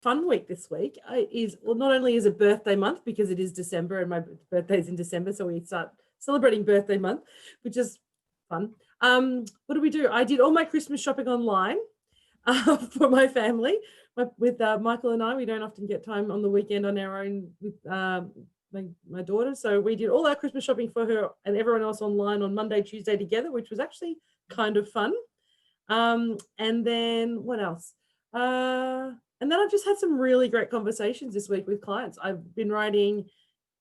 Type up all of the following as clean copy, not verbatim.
fun week this week is, well, not only is it birthday month because it is December and my birthday's in December, so we start celebrating birthday month, which is fun. What do we do? I did all my Christmas shopping online for my family. With Michael and I, we don't often get time on the weekend on our own with my daughter. So we did all our Christmas shopping for her and everyone else online on Monday, Tuesday together, which was actually kind of fun. And then what else? And then I've just had some really great conversations this week with clients. I've been writing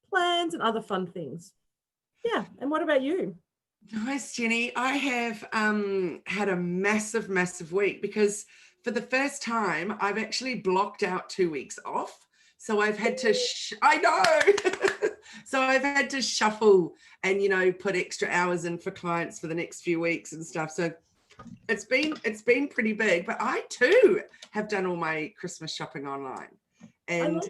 plans and other fun things. Yeah. And what about you? Nice, Jenny. I have had a massive week because for the first time, I've actually blocked out 2 weeks off. So I've had to, I know. So I've had to shuffle and, put extra hours in for clients for the next few weeks and stuff. So it's been pretty big, but I too have done all my Christmas shopping online. And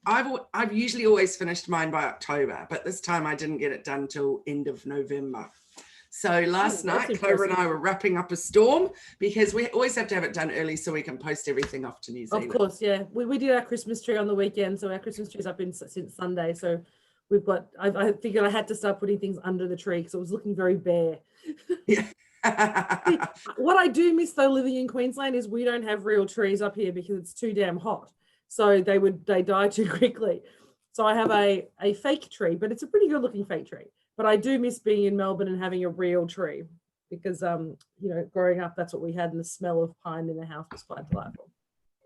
I've usually always finished mine by October, but this time I didn't get it done till end of November. So last night, Clover and I were wrapping up a storm because we always have to have it done early so we can post everything off to New Zealand. Of course, yeah. We did our Christmas tree on the weekend, so our Christmas tree's up since Sunday. So we've got, I figured I had to start putting things under the tree because it was looking very bare. Yeah. What I do miss though living in Queensland is we don't have real trees up here because it's too damn hot. So they die too quickly. So I have a fake tree, but it's a pretty good looking fake tree. But I do miss being in Melbourne and having a real tree because, growing up, that's what we had, and the smell of pine in the house was quite delightful.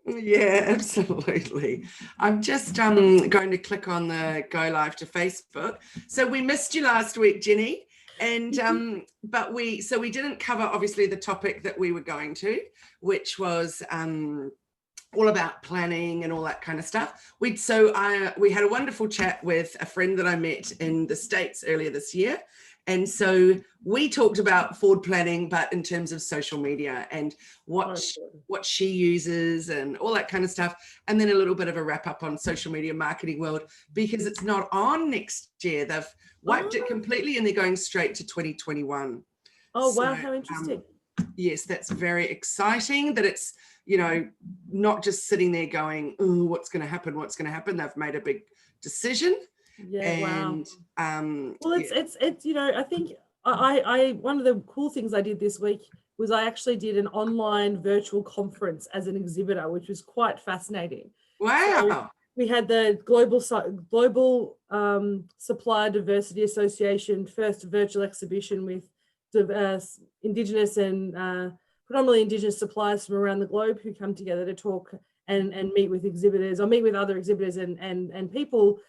Yeah, absolutely. I'm just going to click on the go live to Facebook. So we missed you last week, Jenny. And but we didn't cover obviously the topic that we were going to, which was all about planning and all that kind of stuff. We had a wonderful chat with a friend that I met in the States earlier this year. And so we talked about forward planning, but in terms of social media and what she uses and all that kind of stuff. And then a little bit of a wrap up on social media marketing world, because it's not on next year. They've wiped it completely and they're going straight to 2021. Oh, wow. How interesting. Yes, that's very exciting that it's, not just sitting there going, oh, what's going to happen? They've made a big decision. Yeah, and, wow. Well, it's I think I one of the cool things I did this week was I actually did an online virtual conference as an exhibitor, which was quite fascinating. Wow. So we had the Global Supplier Diversity Association first virtual exhibition with diverse Indigenous and predominantly Indigenous suppliers from around the globe who come together to talk and meet with exhibitors or meet with other exhibitors and people,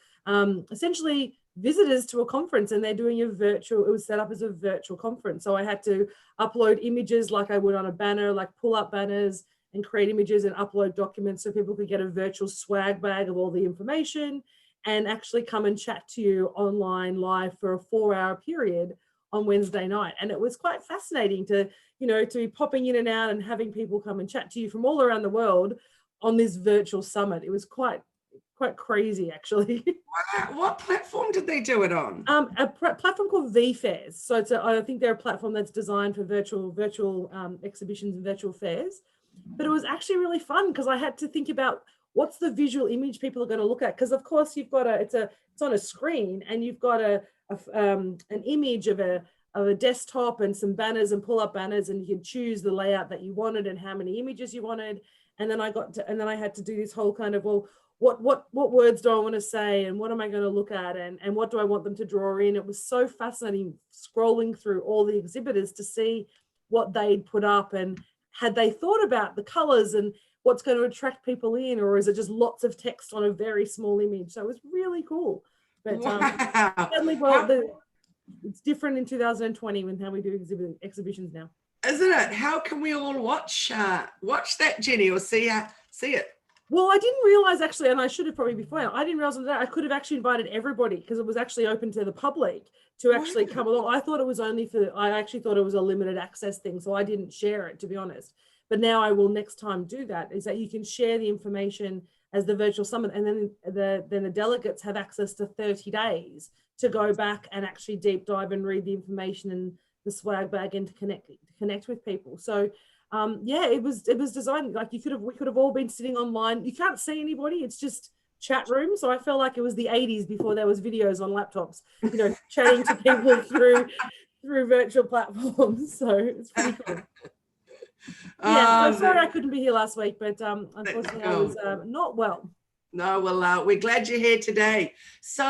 essentially visitors to a conference, and they're doing it was set up as a virtual conference. So I had to upload images like I would on a banner, like pull up banners and create images and upload documents so people could get a virtual swag bag of all the information and actually come and chat to you online live for a 4-hour period on Wednesday night. And it was quite fascinating to be popping in and out and having people come and chat to you from all around the world on this virtual summit. It was quite crazy, actually. Wow. What platform did they do it on? A platform called VFairs. So I think they're a platform that's designed for virtual exhibitions and virtual fairs. But it was actually really fun because I had to think about what's the visual image people are going to look at, because of course you've got it's on a screen and you've got an image of a desktop and some banners and pull-up banners, and you can choose the layout that you wanted and how many images you wanted. And then I had to do this whole kind of, well, what words do I want to say and what am I going to look at and what do I want them to draw in? It was so fascinating scrolling through all the exhibitors to see what they'd put up and had they thought about the colors and what's going to attract people in, or is it just lots of text on a very small image? So it was really cool. But wow. It's different in 2020 when how we do exhibitions now. Isn't it? How can we all watch that, Jenny, or see it? Well, I didn't realize actually, and I should have probably before, I didn't realize that I could have actually invited everybody because it was actually open to the public to actually come along. I thought it was I actually thought it was a limited access thing, so I didn't share it, to be honest. But now I will next time do that, is that you can share the information as the virtual summit, and then the delegates have access to 30 days to go back and actually deep dive and read the information and the swag bag and to connect with people. So yeah, it was designed like we could have all been sitting online. You can't see anybody. It's just chat room. So I felt like it was the 80s before there was videos on laptops, chatting to people through virtual platforms. So it's pretty cool. Yeah, so sorry I couldn't be here last week, but unfortunately I was not well. No, well, we're glad you're here today. So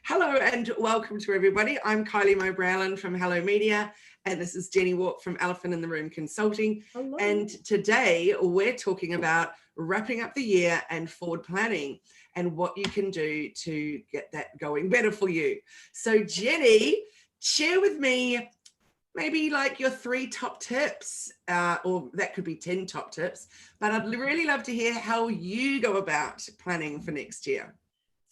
hello and welcome to everybody. I'm Kylie Moe-Browland from Hello Media, and this is Jenny Walk from Elephant in the Room Consulting. Hello. And today we're talking about wrapping up the year and forward planning and what you can do to get that going better for you. So Jenny, share with me maybe like your 3 top tips, or that could be 10 top tips, but I'd really love to hear how you go about planning for next year.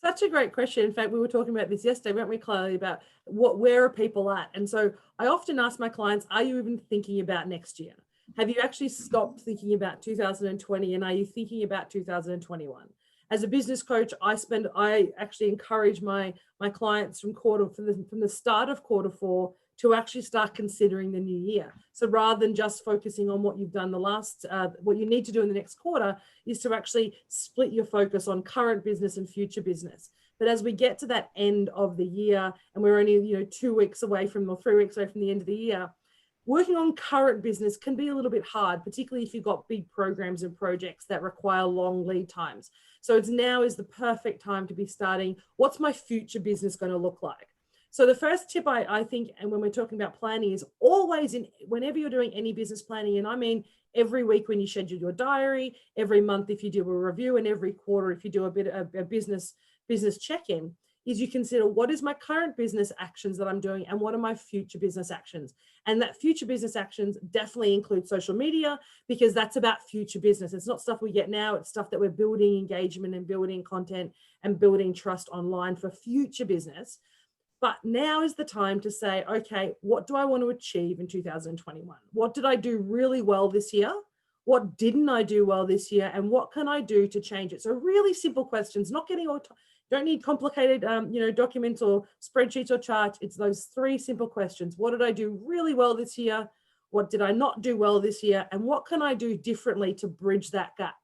Such a great question. In fact, we were talking about this yesterday, weren't we, Chloe, about where are people at? And so I often ask my clients, are you even thinking about next year? Have you actually stopped thinking about 2020, and are you thinking about 2021? As a business coach, I actually encourage my clients from the start of quarter 4 to actually start considering the new year. So rather than just focusing on what you've done what you need to do in the next quarter is to actually split your focus on current business and future business. But as we get to that end of the year, and we're only 2 weeks away from, or 3 weeks away from the end of the year, working on current business can be a little bit hard, particularly if you've got big programs and projects that require long lead times. So now is the perfect time to be starting, what's my future business going to look like? So the first tip I think, and when we're talking about planning, is always whenever you're doing any business planning, and I mean every week when you schedule your diary, every month if you do a review, and every quarter if you do a business check-in, is you consider what is my current business actions that I'm doing and what are my future business actions. And that future business actions definitely include social media, because that's about future business. It's not stuff we get now, it's stuff that we're building engagement and building content and building trust online for future business. But now is the time to say, okay, what do I want to achieve in 2021? What did I do really well this year? What didn't I do well this year? And what can I do to change it? So really simple questions, don't need complicated, documents or spreadsheets or charts. It's those 3 simple questions. What did I do really well this year? What did I not do well this year? And what can I do differently to bridge that gap?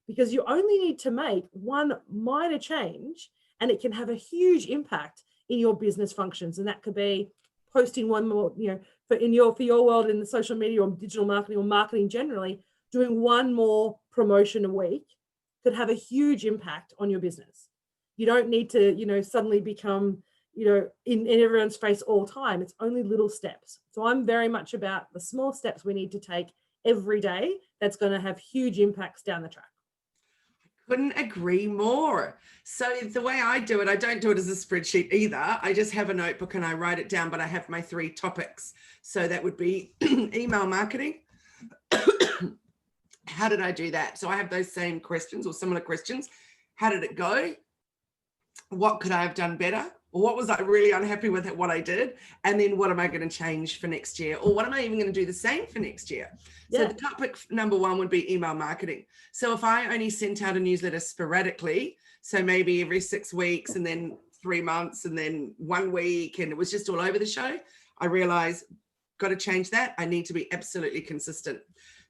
Because you only need to make one minor change and it can have a huge impact in your business functions. And that could be posting one more, for your world in the social media or digital marketing or marketing generally, doing one more promotion a week could have a huge impact on your business. You don't need to, suddenly become, in everyone's face all time. It's only little steps. So I'm very much about the small steps we need to take every day that's going to have huge impacts down the track. Couldn't agree more. So the way I do it, I don't do it as a spreadsheet either. I just have a notebook and I write it down, but I have my 3 topics. So that would be email marketing. How did I do that? So I have those same questions or similar questions. How did it go? What could I have done better? Or what was I really unhappy with what I did? And then what am I going to change for next year? Or what am I even going to do the same for next year? Yeah. So the topic number 1 would be email marketing. So if I only sent out a newsletter sporadically, so maybe every 6 weeks and then 3 months and then 1 week, and it was just all over the show, I realized, got to change that. I need to be absolutely consistent.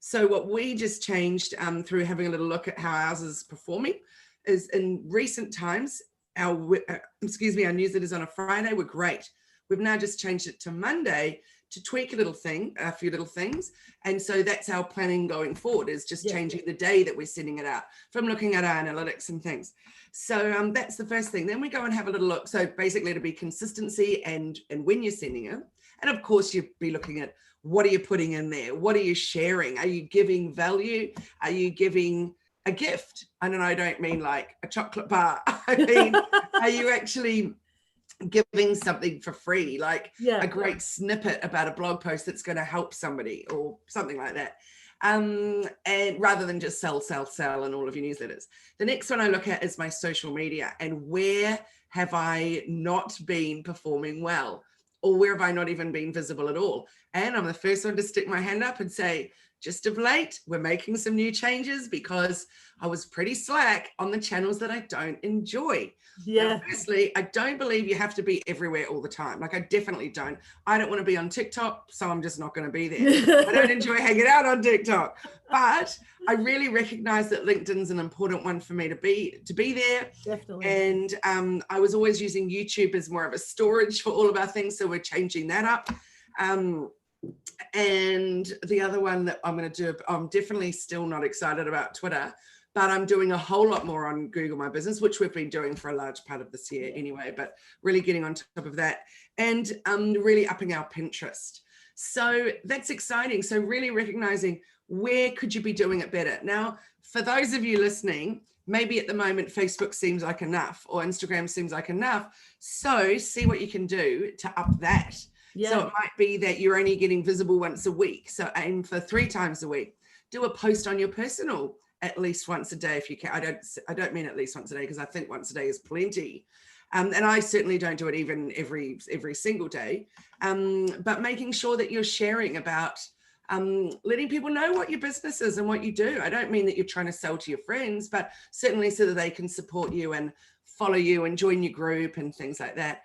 So what we just changed through having a little look at how ours is performing is, in recent times, our newsletters on a Friday were great. We've now just changed it to Monday to tweak a few little things. And so that's our planning going forward, is just changing the day that we're sending it out from looking at our analytics and things. So that's the first thing. Then we go and have a little look. So basically it'll be consistency and when you're sending it. And of course you'd be looking at, what are you putting in there? What are you sharing? Are you giving value? Are you giving a gift? And I don't mean like a chocolate bar. I mean, are you actually giving something for free, like a great snippet about a blog post that's going to help somebody or something like that? And rather than just sell in all of your newsletters. The next one I look at is my social media, and where have I not been performing well, or where have I not even been visible at all? And I'm the first one to stick my hand up and say, just of late, we're making some new changes because I was pretty slack on the channels that I don't enjoy. Yeah. Now, firstly, I don't believe you have to be everywhere all the time. Like, I definitely don't. I don't want to be on TikTok, so I'm just not going to be there. I don't enjoy hanging out on TikTok, but I really recognize that LinkedIn's an important one for me to be there. Definitely. And I was always using YouTube as more of a storage for all of our things, so we're changing that up. And the other one that I'm going to do, I'm definitely still not excited about Twitter, but I'm doing a whole lot more on Google My Business, which we've been doing for a large part of this year anyway, but really getting on top of that and really upping our Pinterest. So that's exciting. So really recognizing where could you be doing it better. Now, for those of you listening, maybe at the moment, Facebook seems like enough or Instagram seems like enough. So see what you can do to up that. Yeah. So it might be that you're only getting visible once a week. So aim for 3 times a week. Do a post on your personal at least once a day if you can. I don't mean at least once a day, because I think once a day is plenty. And I certainly don't do it even every single day. But making sure that you're sharing about letting people know what your business is and what you do. I don't mean that you're trying to sell to your friends, but certainly so that they can support you and follow you and join your group and things like that.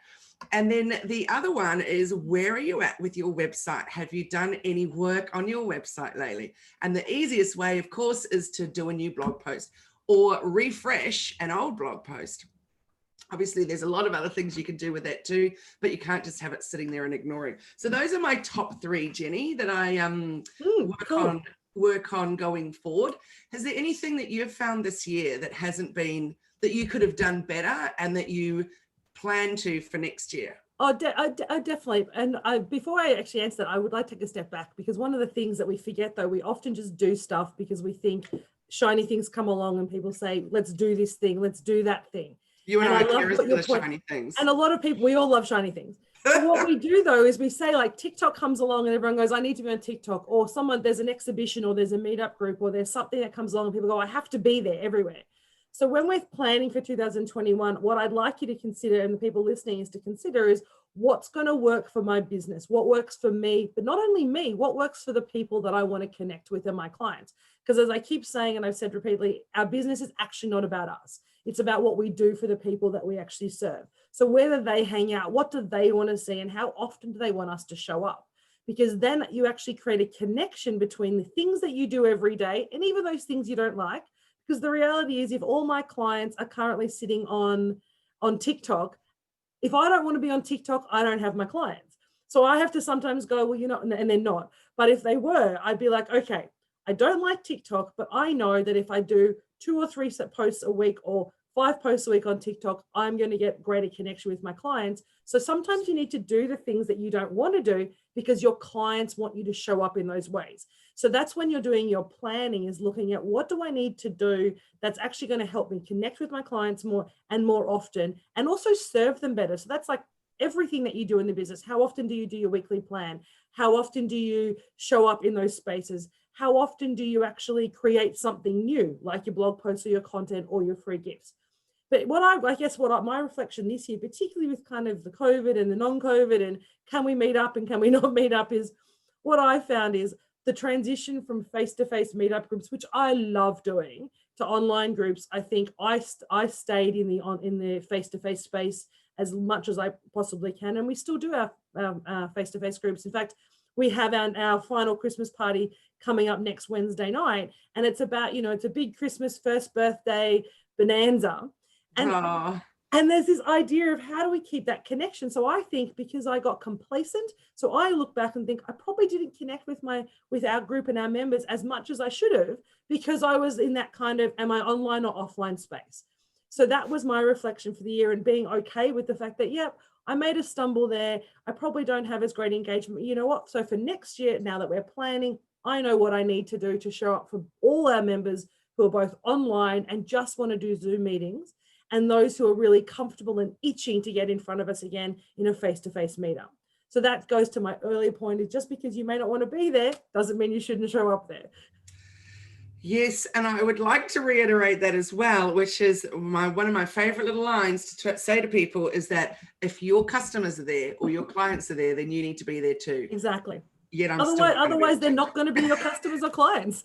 And then the other one is, where are you at with your website? Have you done any work on your website lately? And the easiest way, of course, is to do a new blog post or refresh an old blog post. Obviously, there's a lot of other things you can do with that too, but you can't just have it sitting there and ignoring. So those are my top 3, Jenny, that I work on going forward. Is there anything that you've found this year that hasn't been, that you could have done better and that you plan to for next year? I definitely. And before I actually answer that, I would like to take a step back, because one of the things that we forget, though, we often just do stuff because we think shiny things come along and people say, let's do this thing, let's do that thing. You and I care for the shiny things. And a lot of people, we all love shiny things. So what we do, though, is we say, like, TikTok comes along and everyone goes, I need to be on TikTok, or there's an exhibition or there's a meetup group or there's something that comes along and people go, I have to be there everywhere. So when we're planning for 2021, what I'd like you to consider, and the people listening is to consider, is what's going to work for my business, what works for me, but not only me, what works for the people that I want to connect with and my clients. Because as I keep saying, and I've said repeatedly, our business is actually not about us. It's about what we do for the people that we actually serve. So whether they hang out, what do they want to see, and how often do they want us to show up? Because then you actually create a connection between the things that you do every day and even those things you don't like. Because the reality is, if all my clients are currently sitting on TikTok, if I don't want to be on TikTok, I don't have my clients. So I have to sometimes go, well, you're not, and they're not. But if they were, I'd be like, okay, I don't like TikTok, but I know that if I do 2 or 3 posts a week or 5 posts a week on TikTok, I'm going to get greater connection with my clients. So sometimes you need to do the things that you don't want to do because your clients want you to show up in those ways. So that's when you're doing your planning, is looking at, what do I need to do that's actually going to help me connect with my clients more and more often, and also serve them better. So that's like everything that you do in the business. How often do you do your weekly plan? How often do you show up in those spaces? How often do you actually create something new, like your blog posts or your content or your free gifts? But my reflection this year, particularly with kind of the COVID and the non-COVID and can we meet up and can we not meet up, is what I found is the transition from face-to-face meetup groups, which I love doing, to online groups. I think I stayed in the face-to-face space as much as I possibly can, and we still do our face-to-face groups. In fact, we have our final Christmas party coming up next Wednesday night, and it's about, it's a big Christmas first birthday bonanza. And there's this idea of, how do we keep that connection? So I think, because I got complacent, so I look back and think I probably didn't connect with our group and our members as much as I should have, because I was in that kind of, am I online or offline space? So that was my reflection for the year, and being okay with the fact that, yep, I made a stumble there. I probably don't have as great engagement. You know what? So for next year, now that we're planning, I know what I need to do to show up for all our members who are both online and just want to do Zoom meetings, and those who are really comfortable and itching to get in front of us again in a face-to-face meetup. So that goes to my earlier point, is just because you may not want to be there doesn't mean you shouldn't show up there. Yes, and I would like to reiterate that as well, which is one of my favorite little lines to say to people, is that if your customers are there or your clients are there, then you need to be there too. Exactly. yet I'm still Otherwise they're not going to be your customers or clients.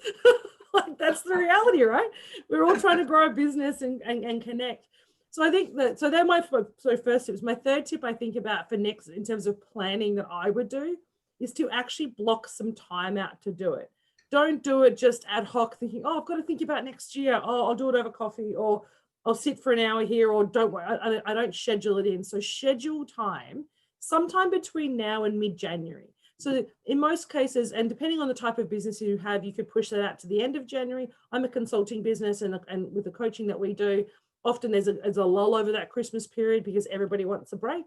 Like, that's the reality, right? We're all trying to grow a business and connect. So I think that, so they're my first tips. My third tip I think about for next, in terms of planning, that I would do, is to actually block some time out to do it. Don't do it just ad hoc thinking, oh, I've got to think about next year. Oh, I'll do it over coffee, or I'll sit for an hour here, or don't worry. I don't schedule it in. So schedule time sometime between now and mid-January. So in most cases, and depending on the type of business you have, you could push that out to the end of January. I'm a consulting business, and with the coaching that we do, often there's a lull over that Christmas period because everybody wants a break.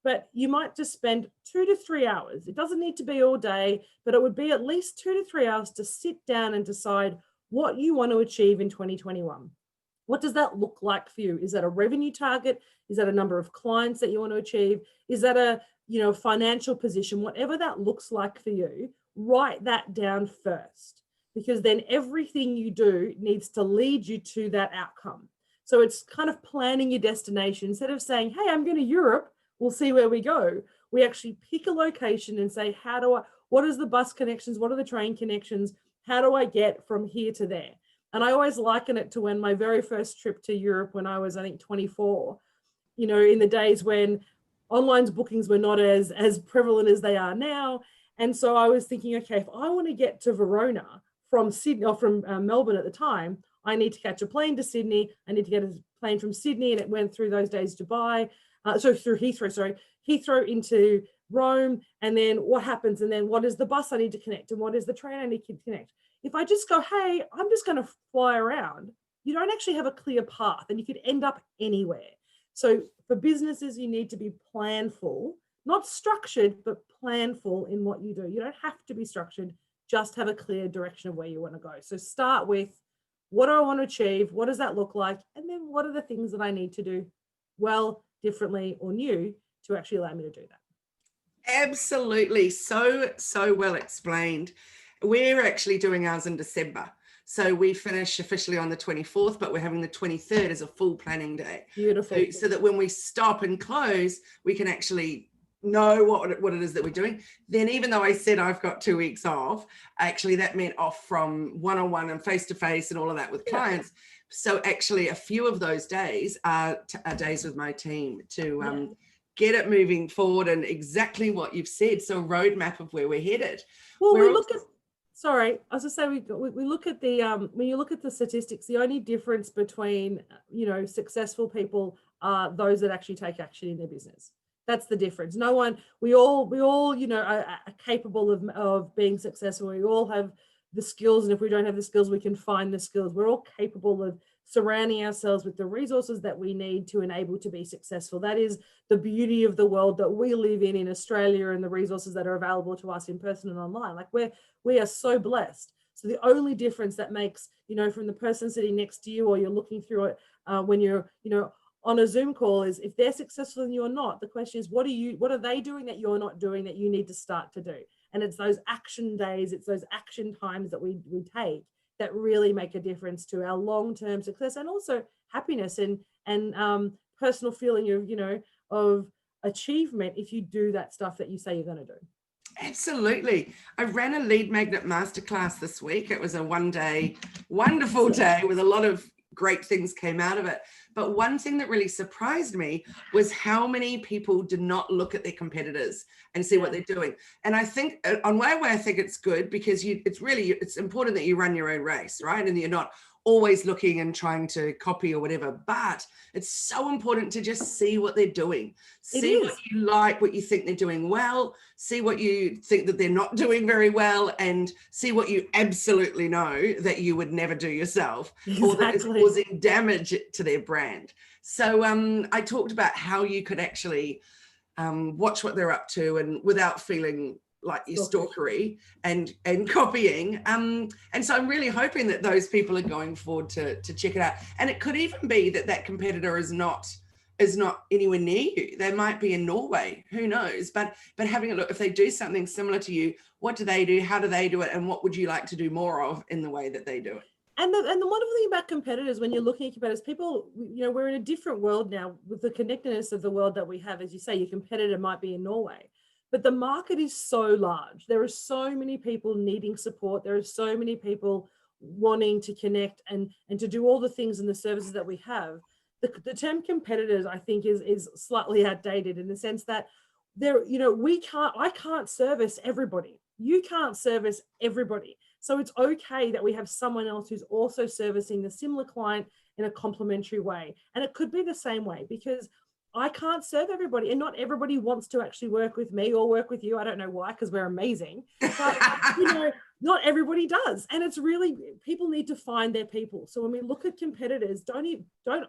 But you might just spend 2 to 3 hours. It doesn't need to be all day, but it would be at least 2 to 3 hours to sit down and decide what you want to achieve in 2021. What does that look like for you? Is that a revenue target? Is that a number of clients that you want to achieve? Is that a financial position? Whatever that looks like for you, write that down first, because then everything you do needs to lead you to that outcome. So it's kind of planning your destination. Instead of saying, hey, I'm going to Europe, we'll see where we go. We actually pick a location and say, what is the bus connections? What are the train connections? How do I get from here to there? And I always liken it to when my very first trip to Europe, when I was, I think, 24, in the days when online bookings were not as prevalent as they are now. And so I was thinking, okay, if I want to get to Verona from Sydney, or from Melbourne at the time, I need to catch a plane to Sydney. I need to get a plane from Sydney, and it went through those days Dubai, through Heathrow into Rome. And then what happens? And then what is the bus I need to connect? And what is the train I need to connect? If I just go, hey, I'm just going to fly around, you don't actually have a clear path, and you could end up anywhere. So for businesses, you need to be planful, not structured, but planful in what you do. You don't have to be structured, just have a clear direction of where you want to go. So start with, what do I want to achieve? What does that look like? And then what are the things that I need to do well, differently, or new to actually allow me to do that? Absolutely. So well explained. We're actually doing ours in December. So we finish officially on the 24th, but we're having the 23rd as a full planning day. Beautiful. So that when we stop and close, we can actually know what it is that we're doing. Then, even though I said I've got 2 weeks off, actually that meant off from one-on-one and face-to-face and all of that with clients. So actually a few of those days are days with my team to get it moving forward, and exactly what you've said. So a roadmap of where we're headed. Well, we look at, sorry, I was just saying, we look at the, when you look at the statistics, the only difference between, successful people are those that actually take action in their business. That's the difference. No one, we all, are capable of being successful. We all have the skills. And if we don't have the skills, we can find the skills. We're all capable of surrounding ourselves with the resources that we need to enable to be successful. That is the beauty of the world that we live in Australia, and the resources that are available to us in person and online. Like, we are so blessed. So the only difference that makes, from the person sitting next to you, or you're looking through it when you're, on a Zoom call, is if they're successful and you're not. The question is, what are they doing that you're not doing that you need to start to do? And it's those action days, it's those action times that we take that really make a difference to our long-term success, and also happiness and personal feeling of achievement if you do that stuff that you say you're going to do. Absolutely. I ran a lead magnet masterclass this week. It was a one-day, wonderful day with a lot of great things came out of it. But one thing that really surprised me was how many people did not look at their competitors and see what they're doing. And I think on one way, I think it's good, because it's important that you run your own race, right? And you're not always looking and trying to copy or whatever, but it's so important to just see what they're doing. See what you like, what you think they're doing well, see what you think that they're not doing very well, and see what you absolutely know that you would never do yourself, or that is causing damage to their brand. So I talked about how you could actually watch what they're up to, and without feeling like you're stalkery and copying. And so I'm really hoping that those people are going forward to check it out. And it could even be that competitor is not anywhere near you. They might be in Norway, who knows? But having a look, if they do something similar to you, what do they do? How do they do it? And what would you like to do more of in the way that they do it? And the wonderful thing about competitors, when you're looking at competitors, people, we're in a different world now with the connectedness of the world that we have. As you say, your competitor might be in Norway. but the market is so large. There are so many people needing support. There are so many people wanting to connect and to do all the things and the services that we have. The term competitors, I think, is slightly outdated in the sense that there, I can't service everybody. You can't service everybody. So it's okay that we have someone else who's also servicing the similar client in a complementary way. And it could be the same way, because I can't serve everybody, and not everybody wants to actually work with me or work with you. I don't know why, because we're amazing, but not everybody does. And it's really, people need to find their people. So when we look at competitors, don't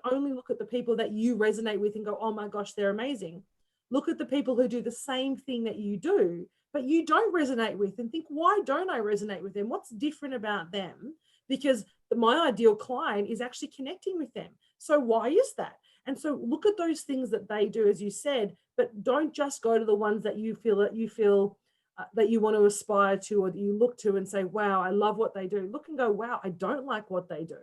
only look at the people that you resonate with and go, oh my gosh, they're amazing. Look at the people who do the same thing that you do, but you don't resonate with, and think, why don't I resonate with them? What's different about them? Because my ideal client is actually connecting with them. So why is that? And so look at those things that they do, as you said, but don't just go to the ones that you feel that you want to aspire to, or that you look to and say, wow, I love what they do. Look and go, wow, I don't like what they do.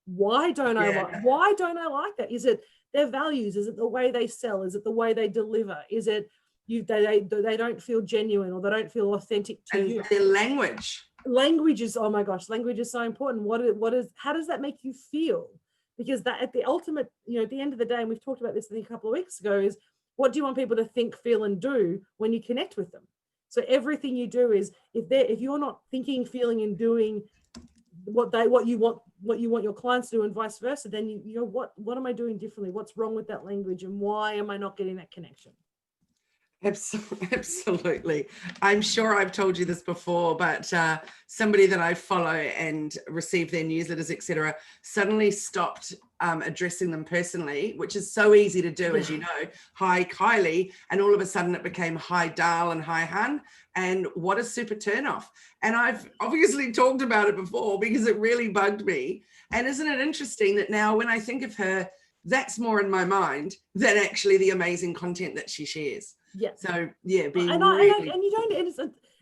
Why don't I like that? Is it their values? Is it the way they sell? Is it the way they deliver? Is it they don't feel genuine, or they don't feel authentic to you? Their language. Language is, oh my gosh, language is so important. How does that make you feel? Because that, at the ultimate, at the end of the day, and we've talked about this a couple of weeks ago, is what do you want people to think, feel, and do when you connect with them? So everything you do is, if you're not thinking, feeling, and doing what you want your clients to do, and vice versa, then what am I doing differently? What's wrong with that language, and why am I not getting that connection? Absolutely. I'm sure I've told you this before, but somebody that I follow and receive their newsletters, etc., suddenly stopped addressing them personally, which is so easy to do, as you know. Hi, Kylie. And all of a sudden it became hi, Dal, and hi, Han. And what a super turnoff. And I've obviously talked about it before because it really bugged me. And isn't it interesting that now when I think of her, that's more in my mind than actually the amazing content that she shares. Yeah. So yeah,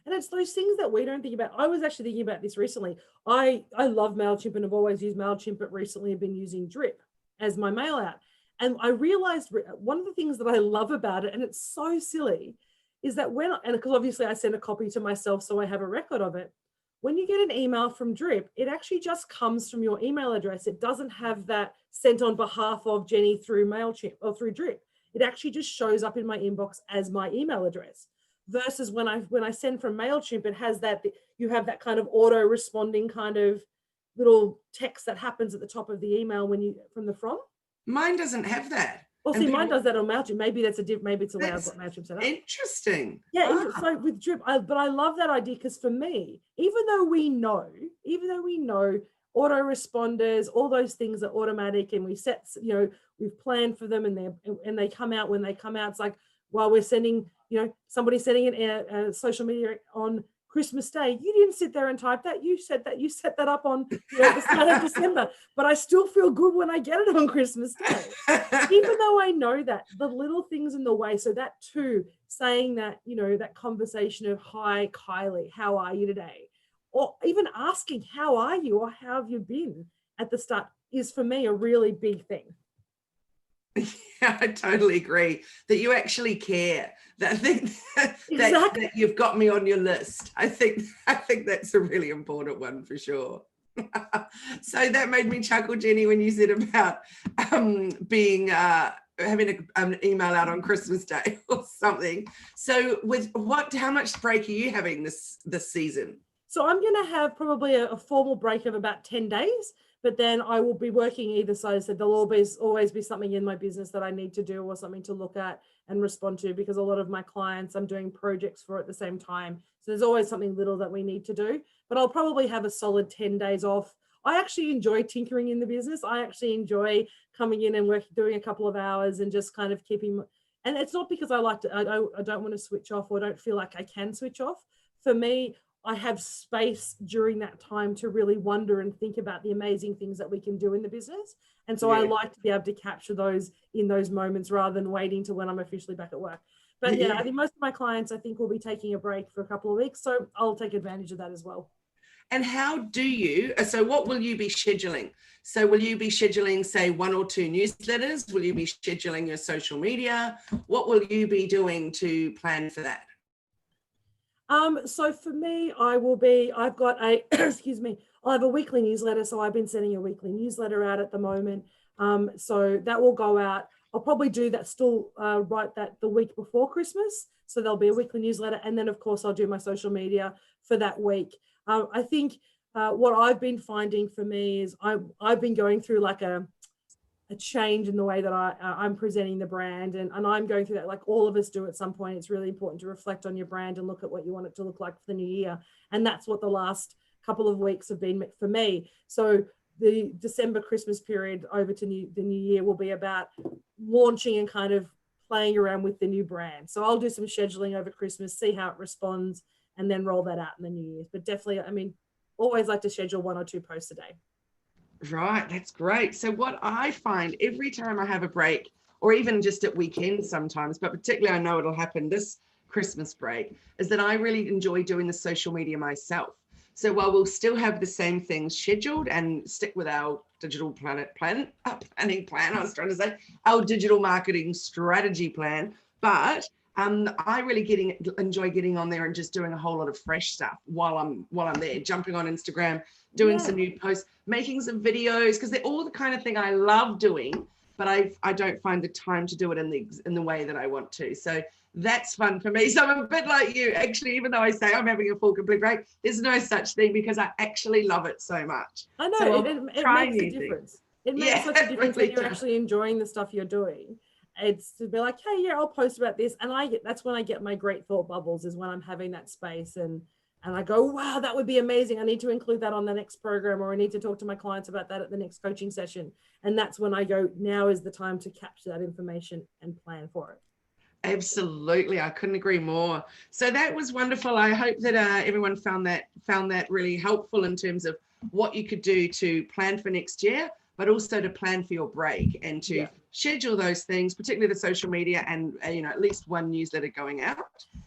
it's those things that we don't think about. I was actually thinking about this recently. I love MailChimp and have always used MailChimp, but recently I've been using Drip as my mail out. And I realized one of the things that I love about it, and it's so silly, is that because obviously I send a copy to myself, so I have a record of it. When you get an email from Drip, it actually just comes from your email address. It doesn't have that sent on behalf of Jenny through MailChimp or through Drip. It actually just shows up in my inbox as my email address. Versus when I send from MailChimp, it has that, you have that kind of auto responding kind of little text that happens at the top of the email from. Mine doesn't have that. Well, see, mine does that on MailChimp. Maybe it's the way I've got MailChimp set up. Interesting. Yeah, so with Drip, but I love that idea, because for me, even though we know autoresponders, all those things are automatic, and we set, we've planned for them, and they come out when they come out. It's like, while we're sending, somebody sending a social media on Christmas Day, you didn't sit there and type that. You set that up on the start of December, but I still feel good when I get it on Christmas Day. Even though I know that, the little things in the way, so that too, saying that, that conversation of, hi, Kylie, how are you today? Or even asking, how are you, or how have you been at the start, is for me a really big thing. Yeah, I totally agree that you actually care. Exactly. that you've got me on your list. I think that's a really important one for sure. So that made me chuckle, Jenny, when you said about having an email out on Christmas Day or something. So how much break are you having this season? So I'm going to have probably a formal break of about 10 days, but then I will be working either side. So there'll always be something in my business that I need to do, or something to look at and respond to, because a lot of my clients I'm doing projects for at the same time. So there's always something little that we need to do, but I'll probably have a solid 10 days off. I actually enjoy tinkering in the business. I actually enjoy coming in and doing a couple of hours and just kind of keeping, and it's not because I don't want to switch off, or don't feel like I can switch off. For me, I have space during that time to really wonder and think about the amazing things that we can do in the business. And so I like to be able to capture those in those moments, rather than waiting to when I'm officially back at work. But yeah, I think most of my clients, I think, will be taking a break for a couple of weeks. So I'll take advantage of that as well. And so what will you be scheduling? So will you be scheduling, say, 1 or 2 newsletters? Will you be scheduling your social media? What will you be doing to plan for that? So for me, I've got a, excuse me, I have a weekly newsletter. So I've been sending a weekly newsletter out at the moment. So that will go out. I'll probably do that still, write that the week before Christmas. So there'll be a weekly newsletter. And then of course I'll do my social media for that week. I think what I've been finding for me is I've been going through like a change in the way that I'm presenting the brand, and I'm going through that, like all of us do at some point. It's really important to reflect on your brand and look at what you want it to look like for the new year, and that's what the last couple of weeks have been for me. So the December Christmas period over to the new year will be about launching and kind of playing around with the new brand. So I'll do some scheduling over Christmas, see how it responds, and then roll that out in the new year. But definitely, I mean, always like to schedule 1 or 2 posts a day. Right, that's great. So what I find every time I have a break, or even just at weekends sometimes, but particularly I know it'll happen this Christmas break, is that I really enjoy doing the social media myself. So while we'll still have the same things scheduled and stick with our digital planning plan, I was trying to say, our digital marketing strategy plan, but I really enjoy getting on there and just doing a whole lot of fresh stuff while I'm there, jumping on Instagram, doing some new posts, making some videos, because they're all the kind of thing I love doing, but I don't find the time to do it in the way that I want to. So that's fun for me. So I'm a bit like you, actually, even though I say I'm having a full complete break, there's no such thing because I actually love it so much. I know, so it makes a difference. It makes such a difference when you're actually enjoying the stuff you're doing. It's to be like, hey, yeah, I'll post about this. And that's when I get my great thought bubbles, is when I'm having that space and I go, wow, that would be amazing. I need to include that on the next program, or I need to talk to my clients about that at the next coaching session. And that's when I go, now is the time to capture that information and plan for it. Absolutely. I couldn't agree more. So that was wonderful. I hope that everyone found that really helpful in terms of what you could do to plan for next year, but also to plan for your break and to schedule those things, particularly the social media, and at least one newsletter going out.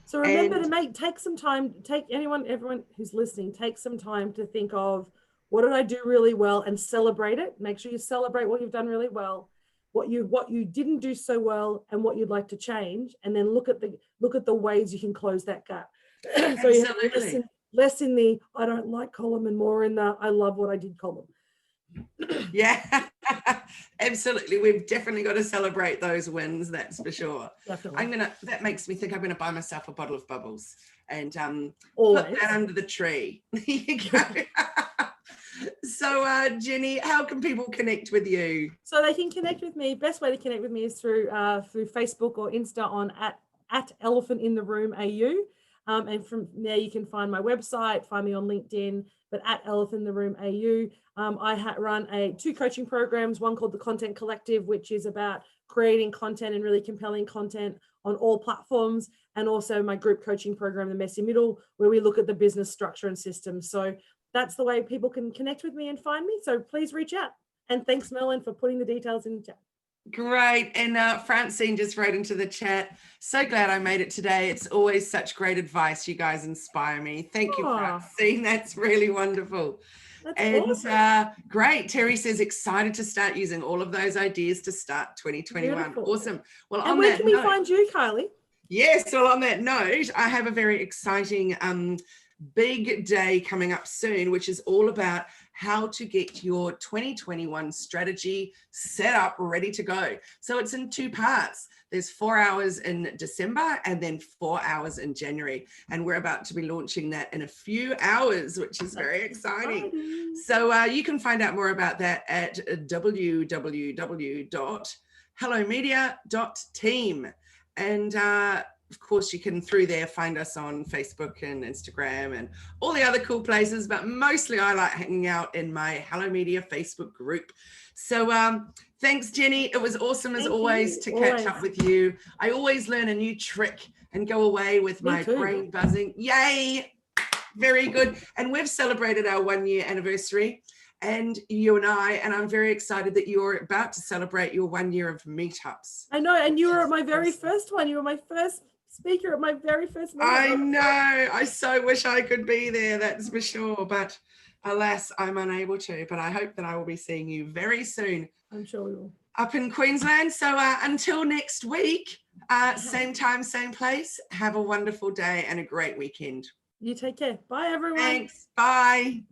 So remember to take some time, everyone who's listening, take some time to think of, what did I do really well, and celebrate it. Make sure you celebrate what you've done really well, what you didn't do so well, and what you'd like to change, and then look at the ways you can close that gap. So you have less in the I don't like column and more in the I love what I did column. Yeah, absolutely. We've definitely got to celebrate those wins, that's for sure. Definitely. That makes me think I'm gonna buy myself a bottle of bubbles and Always. put that under the tree. There you go. So Jenny, how can people connect with you? So they can connect with me. Best way to connect with me is through Facebook or Insta on at Elephant in the Room AU. And from there you can find my website, find me on LinkedIn, but at Elephant in the Room AU. I run 2 coaching programs, one called the Content Collective, which is about creating content and really compelling content on all platforms, and also my group coaching program, The Messy Middle, where we look at the business structure and systems. So that's the way people can connect with me and find me. So please reach out. And thanks, Merlin, for putting the details in the chat. Great. And Francine just wrote into the chat, so glad I made it today. It's always such great advice. You guys inspire me. Thank you, Francine. That's really wonderful. That's awesome. Great. Terry says, excited to start using all of those ideas to start 2021. Beautiful. Awesome. Well, and where can we find you, Kylie? Yes. Well, on that note, I have a very exciting big day coming up soon, which is all about how to get your 2021 strategy set up, ready to go. So it's in 2 parts. There's 4 hours in December and then 4 hours in January. And we're about to be launching that in a few hours, which is very exciting. So you can find out more about that at www.hellomedia.team. And of course, you can through there find us on Facebook and Instagram and all the other cool places, but mostly I like hanging out in my Hello Media Facebook group. So thanks, Jenny. It was awesome as always to catch up with you. I always learn a new trick and go away with my brain buzzing. Yay! Very good. And we've celebrated our 1-year anniversary, and you and I'm very excited that you're about to celebrate your 1 year of meetups. I know, and you were at my very first one. You were my first speaker at my very first meetup. I know. I so wish I could be there, that's for sure. But alas, I'm unable to. But I hope that I will be seeing you very soon. I'm sure we will. Up in Queensland. So until next week, Same time, same place. Have a wonderful day and a great weekend. You take care. Bye, everyone. Thanks. Bye.